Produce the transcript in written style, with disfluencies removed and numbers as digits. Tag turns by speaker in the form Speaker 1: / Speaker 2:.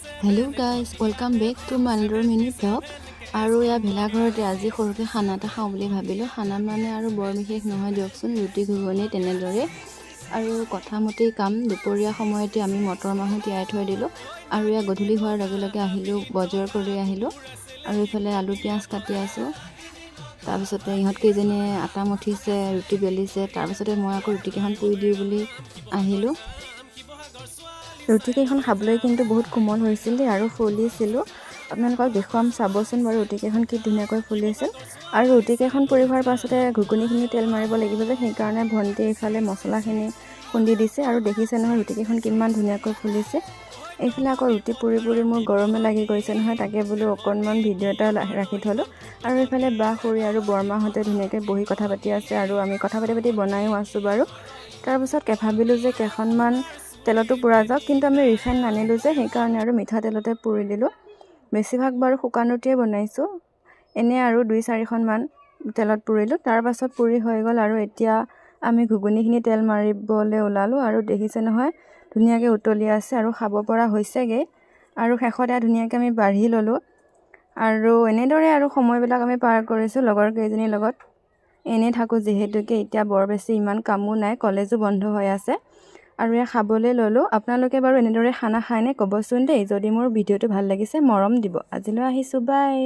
Speaker 1: Hello' guys, welcome back to মালদৰ mini blog. আৰু ইয়াৰ ভেলাঘৰতে আজি সৰুকৈ খানা এটা খাওঁ বুলি ভাবিলোঁ। খানা মানে আৰু বৰ বিশেষ নহয় দিয়কচোন, ৰুটি ঘুগুনি তেনেদৰে। আৰু কথামতেই কাম, দুপৰীয়া সময়তে আমি মটৰ মাহো তিয়াই থৈ দিলোঁ। আৰু ইয়াৰ গধূলি হোৱাৰ লগে লগে আহিলোঁ, বজাৰ কৰি আহিলোঁ। আৰু ইফালে আলু পিঁয়াজ কাটি আছোঁ। তাৰপিছতে ইহঁতকেইজনীয়ে আটা মঠিছে, ৰুটি বেলিছে। তাৰপিছতে মই আকৌ ৰুটিকেইখন পুৰি দিওঁ বুলি আহিলোঁ। ৰুটিকেইখন খাবলৈ কিন্তু বহুত কোমল হৈছিল দেই, আৰু ফুলিছিলোঁ। আপোনালোকক দেখুৱাম, চাবচোন বাৰু ৰুটিকেইখন কি ধুনীয়াকৈ ফুলিছিল। আৰু ৰুটিকেইখন পুৰি হোৱাৰ পাছতে ঘুগুনিখিনি তেল মাৰিব লাগিব যে, সেইকাৰণে ভণ্টিয়ে এইফালে মছলাখিনি খুন্দি দিছে। আৰু দেখিছে নহয় ৰুটিকেইখন কিমান ধুনীয়াকৈ ফুলিছে। এইফালে আকৌ ৰুটি পুৰি পুৰি মোৰ গৰমে লাগি গৈছে নহয়, তাকে বোলো অকণমান ভিডিঅ' এটা ৰাখি থ'লোঁ। আৰু এইফালে বা খুৰী আৰু বৰমাহঁতে ধুনীয়াকৈ বহি কথা পাতি আছে, আৰু আমি কথা পাতি পাতি বনায়ো আছোঁ বাৰু। তাৰপিছত ভাবিলোঁ যে কেইখনমান তেলতো পুৰা যাওক, কিন্তু আমি ৰিফাইন নানিলোঁ যে, সেইকাৰণে আৰু মিঠাতেলতে পুৰি দিলোঁ। বেছিভাগ বাৰু শুকান ৰুটিয়ে বনাইছোঁ, এনেই আৰু 2-4খনমান তেলত পুৰিলোঁ। তাৰপাছত পুৰি হৈ গ'ল, আৰু এতিয়া আমি ঘুগুনিখিনি তেল মাৰিবলৈ ওলালোঁ। আৰু দেখিছে নহয় ধুনীয়াকৈ উতলি আছে আৰু খাব পৰা হৈছেগৈ। আৰু শেষত ধুনীয়াকৈ আমি বাঢ়ি ল'লোঁ। আৰু এনেদৰে আৰু সময়বিলাক আমি পাৰ কৰিছোঁ লগৰ কেইজনীৰ লগত। এনেই থাকোঁ যিহেতুকে, এতিয়া বৰ বেছি ইমান কামো নাই, কলেজো বন্ধ হৈ আছে। আৰু খাবলৈ ল'লোঁ। আপোনালোকে বাৰু এনেদৰে খানা খায়নে ক'বচোন দেই। যদি মোৰ ভিডিঅ'টো ভাল লাগিছে মৰম দিব। আজিলৈ আহিছোঁ, বাই।